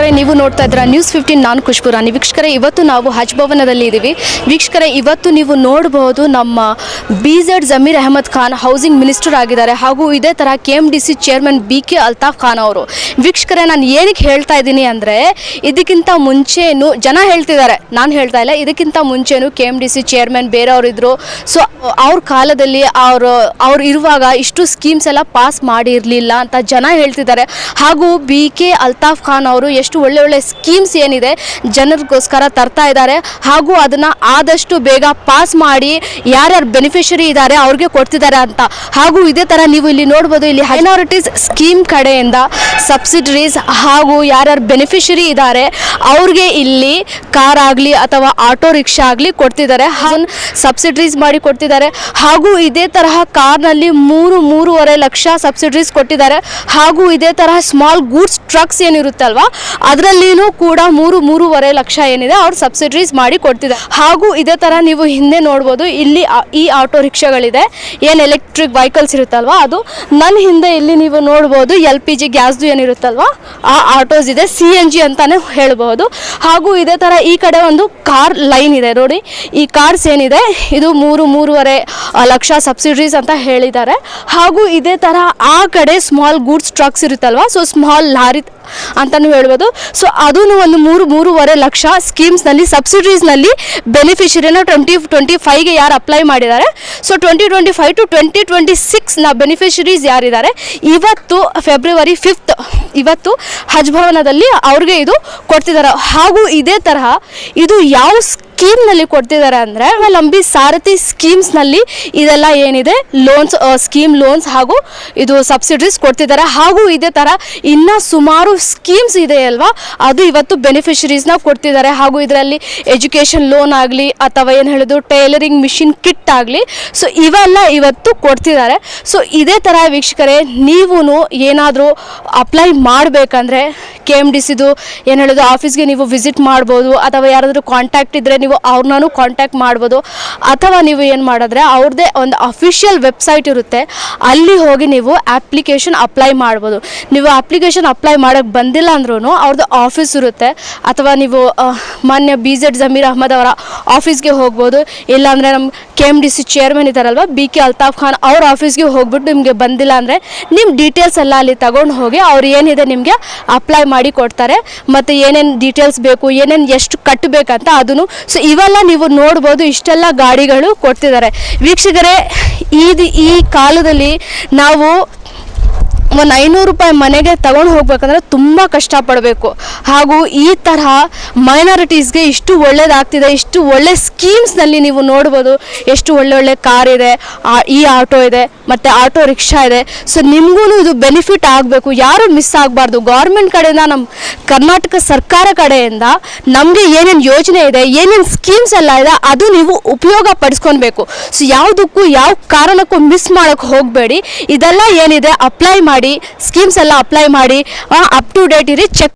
ವೀಕ್ಷಕರೇ, ನೀವು ನೋಡ್ತಾ ಇದ್ದೀರಾ ನ್ಯೂಸ್ 15. ನಾನು ಖುಷ್ಬು ರಾಣಿ. ವೀಕ್ಷಕರೇ, ಇವತ್ತು ನಾವು ಹಜ್ ಭವನದಲ್ಲಿ ಇದ್ದೀವಿ. ವೀಕ್ಷಕರೇ, ಇವತ್ತು ನೀವು ನೋಡಬಹುದು ನಮ್ಮ BZ Zameer Ahmed Khan housing minister ಆಗಿದ್ದಾರೆ. ಹಾಗೂ ಇದೇ ಥರ KMDC chairman BK Altaf Khan ಅವರು. ವೀಕ್ಷಕರೇ, ನಾನು ಏನಕ್ಕೆ ಹೇಳ್ತಾ ಇದ್ದೀನಿ ಅಂದರೆ, ಇದಕ್ಕಿಂತ ಮುಂಚೆನೂ ಜನ ಹೇಳ್ತಿದ್ದಾರೆ, ನಾನು ಹೇಳ್ತಾ ಇಲ್ಲ, ಇದಕ್ಕಿಂತ ಮುಂಚೆನೂ KMDC ಚೇರ್ಮನ್ ಬೇರೆಯವರು ಇದ್ದರು. ಸೊ ಅವ್ರ ಕಾಲದಲ್ಲಿ ಅವ್ರು ಇರುವಾಗ ಇಷ್ಟು ಸ್ಕೀಮ್ಸ್ ಎಲ್ಲ ಪಾಸ್ ಮಾಡಿರಲಿಲ್ಲ ಅಂತ ಜನ ಹೇಳ್ತಿದ್ದಾರೆ. ಹಾಗೂ BK ಅಲ್ತಾಫ್ ಖಾನ್ ಅವರು ಎಷ್ಟು ಒಳ್ಳೆ ಸ್ಕೀಮ್ಸ್ ಏನಿದೆ ಜನರಿಗೋಸ್ಕರ ತರ್ತಾ ಇದ್ದಾರೆ. ಹಾಗೂ ಅದನ್ನು ಆದಷ್ಟು ಬೇಗ ಪಾಸ್ ಮಾಡಿ ಯಾರ್ಯಾರು ಬೆನಿಫಿಷರಿ ಇದ್ದಾರೆ ಅವ್ರಿಗೆ ಕೊಡ್ತಿದ್ದಾರೆ ಅಂತ. ಹಾಗೂ ಇದೇ ಥರ ನೀವು ಇಲ್ಲಿ ನೋಡ್ಬೋದು, ಇಲ್ಲಿ ಮೈನಾರಿಟೀಸ್ ಸ್ಕೀಮ್ ಕಡೆಯಿಂದ ಸಬ್ಸಿಡರೀಸ್ ಹಾಗೂ ಯಾರ್ಯಾರು ಬೆನಿಫಿಷರಿ ಇದ್ದಾರೆ ಅವ್ರಿಗೆ ಇಲ್ಲಿ ಕಾರ್ ಆಗಲಿ ಅಥವಾ ಆಟೋ ರಿಕ್ಷಾ ಆಗಲಿ ಕೊಡ್ತಿದ್ದಾರೆ. ಅದನ್ನು ಸಬ್ಸಿಡರೀಸ್ ಮಾಡಿ ಕೊಡ್ತಿದ್ದಾರೆ. ಹಾಗೂ ಇದೇ ತರಹ ಕಾರ್ನಲ್ಲಿ 3.5 ಲಕ್ಷ ಸಬ್ಸಿಡರೀಸ್ ಕೊಟ್ಟಿದ್ದಾರೆ. ಹಾಗೂ ಇದೇ ತರಹ ಸ್ಮಾಲ್ ಗೂಡ್ಸ್ ಟ್ರಕ್ಸ್ ಏನಿರುತ್ತೆ ಅಲ್ವಾ, ಅದರಲ್ಲಿನೂ ಕೂಡ 3.5 ಲಕ್ಷ ಏನಿದೆ ಅವ್ರು ಸಬ್ಸಿಡರೀಸ್ ಮಾಡಿ ಕೊಡ್ತಿದ್ದಾರೆ. ಹಾಗೂ ಇದೇ ಥರ ನೀವು ಹಿಂದೆ ನೋಡ್ಬೋದು, ಇಲ್ಲಿ ಈ ಆಟೋ ರಿಕ್ಷಾಗಳಿದೆ, ಏನು ಎಲೆಕ್ಟ್ರಿಕ್ ವೆಹಿಕಲ್ಸ್ ಇರುತ್ತಲ್ವ, ಅದು ನನ್ನ ಹಿಂದೆ ಇಲ್ಲಿ ನೀವು ನೋಡ್ಬೋದು LPG ಗ್ಯಾಸ್ದು ಏನಿರುತ್ತಲ್ವ ಆ ಆಟೋಸ್ ಇದೆ, CNG ಅಂತಾನೆ ಹೇಳ್ಬೋದು. ಹಾಗೂ ಇದೇ ಥರ ಈ ಕಡೆ ಒಂದು ಕಾರ್ ಲೈನ್ ಇದೆ ನೋಡಿ, ಈ ಕಾರ್ಸ್ ಏನಿದೆ ಇದು 3.5 ಲಕ್ಷ ಸಬ್ಸಿಡರೀಸ್ ಅಂತ ಹೇಳಿದ್ದಾರೆ. ಹಾಗೂ ಇದೇ ಥರ ಆ ಕಡೆ ಸ್ಮಾಲ್ ಗೂಡ್ಸ್ ಟ್ರಕ್ಸ್ ಇರುತ್ತಲ್ವ, ಸೊ ಸ್ಮಾಲ್ ಲಾರಿ ಅಂತಲೂ ಹೇಳ್ಬೋದು. ಸೊ ಅದೂ ಒಂದು 3.5 ಲಕ್ಷ ಸ್ಕೀಮ್ಸ್ನಲ್ಲಿ ಸಬ್ಸಿಡೀಸ್ನಲ್ಲಿ ಬೆನಿಫಿಷರಿನ 2025ಗೆ ಯಾರು ಅಪ್ಲೈ ಮಾಡಿದ್ದಾರೆ, ಸೊ 2025 to 2026ನ ಬೆನಿಫಿಷರೀಸ್ ಯಾರಿದ್ದಾರೆ, ಇವತ್ತು ಫೆಬ್ರವರಿ 5 ಇವತ್ತು ಹಜ್ ಭವನದಲ್ಲಿ ಅವ್ರಿಗೆ ಇದು ಕೊಡ್ತಿದ್ದಾರೆ. ಹಾಗೂ ಇದೇ ತರಹ ಇದು ಯಾವ ಸ್ಕೀಮ್ನಲ್ಲಿ ಕೊಡ್ತಿದ್ದಾರೆ ಅಂದರೆ, ಲಂಬಿ ಸಾರಥಿ ಸ್ಕೀಮ್ಸ್ನಲ್ಲಿ ಇದೆಲ್ಲ ಏನಿದೆ ಸ್ಕೀಮ್ ಲೋನ್ಸ್ ಹಾಗೂ ಇದು ಸಬ್ಸಿಡೀಸ್ ಕೊಡ್ತಿದ್ದಾರೆ. ಹಾಗೂ ಇದೇ ಥರ ಇನ್ನೂ ಸುಮಾರು ಸ್ಕೀಮ್ಸ್ ಇದೆ ಅಲ್ವಾ, ಅದು ಇವತ್ತು ಬೆನಿಫಿಷರೀಸ್ನ ಕೊಡ್ತಿದ್ದಾರೆ. ಹಾಗೂ ಇದರಲ್ಲಿ ಎಜುಕೇಷನ್ ಲೋನ್ ಆಗಲಿ ಅಥವಾ ಏನು ಹೇಳೋದು ಟೈಲರಿಂಗ್ ಮಿಷಿನ್ ಕಿಟ್ ಆಗಲಿ, ಸೊ ಇವೆಲ್ಲ ಇವತ್ತು ಕೊಡ್ತಿದ್ದಾರೆ. ಸೊ ಇದೇ ಥರ ವೀಕ್ಷಕರೇ, ನೀವು ಏನಾದರೂ ಅಪ್ಲೈ ಮಾಡಬೇಕಂದ್ರೆ KMDCದು ಏನು ಹೇಳೋದು ಆಫೀಸ್ಗೆ ನೀವು ವಿಸಿಟ್ ಮಾಡ್ಬೋದು, ಅಥವಾ ಯಾರಾದರೂ ಕಾಂಟ್ಯಾಕ್ಟ್ ಇದ್ದರೆ ನೀವು ಅವ್ರನ್ನೂ ಕಾಂಟ್ಯಾಕ್ಟ್ ಮಾಡ್ಬೋದು. ಅಥವಾ ನೀವು ಏನು ಮಾಡಿದ್ರೆ ಅವ್ರದ್ದೇ ಒಂದು ಅಫಿಷಿಯಲ್ ವೆಬ್ಸೈಟ್ ಇರುತ್ತೆ, ಅಲ್ಲಿ ಹೋಗಿ ನೀವು ಅಪ್ಲಿಕೇಶನ್ ಅಪ್ಲೈ ಮಾಡ್ಬೋದು. ನೀವು ಅಪ್ಲಿಕೇಶನ್ ಅಪ್ಲೈ ಮಾಡೋಕ್ಕೆ ಬಂದಿಲ್ಲ ಅಂದ್ರೂ ಅವ್ರದ್ದು ಆಫೀಸ್ ಇರುತ್ತೆ, ಅಥವಾ ನೀವು ಮಾನ್ಯ BZ ಜಮೀರ್ ಅಹಮದ್ ಅವರ ಆಫೀಸ್ಗೆ ಹೋಗ್ಬೋದು. ಇಲ್ಲಾಂದರೆ ನಮ್ಮ KMDC ಚೇರ್ಮನ್ ಇದ್ದಾರಲ್ವ BK ಅಲ್ತಾಫ್ ಖಾನ್ ಅವ್ರ ಆಫೀಸ್ಗೆ ಹೋಗ್ಬಿಟ್ಟು ನಿಮಗೆ ಬಂದಿಲ್ಲ ಅಂದರೆ ನಿಮ್ಮ ಡೀಟೇಲ್ಸ್ ಎಲ್ಲ ಅಲ್ಲಿ ತಗೊಂಡು ಹೋಗಿ ಅವ್ರು ಏನಿದೆ ನಿಮಗೆ ಅಪ್ಲೈ ಮಾಡಿ ಕೊಡ್ತಾರೆ. ಮತ್ತು ಏನೇನು ಡೀಟೇಲ್ಸ್ ಬೇಕು, ಏನೇನು ಎಷ್ಟು ಕಟ್ಟಬೇಕಂತ ಅದನ್ನು. ಸೊ ಇವೆಲ್ಲ ನೀವು ನೋಡ್ಬೋದು, ಇಷ್ಟೆಲ್ಲ ಗಾಡಿಗಳು ಕೊಡ್ತಿದ್ದಾರೆ. ವೀಕ್ಷಕರೇ, ಈ ಕಾಲದಲ್ಲಿ ನಾವು ಒಂದು 500 ರೂಪಾಯಿ ಮನೆಗೆ ತಗೊಂಡು ಹೋಗ್ಬೇಕಂದ್ರೆ ತುಂಬ ಕಷ್ಟಪಡಬೇಕು. ಹಾಗೂ ಈ ತರಹ ಮೈನಾರಿಟೀಸ್ಗೆ ಇಷ್ಟು ಒಳ್ಳೇದಾಗ್ತಿದೆ, ಇಷ್ಟು ಒಳ್ಳೆ ಸ್ಕೀಮ್ಸ್ನಲ್ಲಿ ನೀವು ನೋಡ್ಬೋದು, ಎಷ್ಟು ಒಳ್ಳೊಳ್ಳೆ ಕಾರ್ ಇದೆ, ಈ ಆಟೋ ಇದೆ, ಮತ್ತು ಆಟೋ ರಿಕ್ಷಾ ಇದೆ. ಸೊ ನಿಮಗೂ ಇದು ಬೆನಿಫಿಟ್ ಆಗಬೇಕು, ಯಾರು ಮಿಸ್ ಆಗಬಾರ್ದು. ಗೌರ್ಮೆಂಟ್ ಕಡೆಯಿಂದ, ನಮ್ಮ ಕರ್ನಾಟಕ ಸರ್ಕಾರ ಕಡೆಯಿಂದ ನಮಗೆ ಏನೇನು ಯೋಜನೆ ಇದೆ, ಏನೇನು ಸ್ಕೀಮ್ಸ್ ಎಲ್ಲ ಇದೆ, ಅದು ನೀವು ಉಪಯೋಗ ಪಡಿಸ್ಕೊಳ್ಬೇಕು. ಸೊ ಯಾವುದಕ್ಕೂ ಯಾವ ಕಾರಣಕ್ಕೂ ಮಿಸ್ ಮಾಡೋಕ್ಕೆ ಹೋಗಬೇಡಿ. ಇದೆಲ್ಲ ಏನಿದೆ ಅಪ್ಲೈ ಮಾಡಿ, ಸ್ಕೀಮ್ಸ್ ಎಲ್ಲ ಅಪ್ಲೈ ಮಾಡಿ, ಅಪ್ ಟು ಡೇಟ್ ಇರಿ, ಚೆಕ್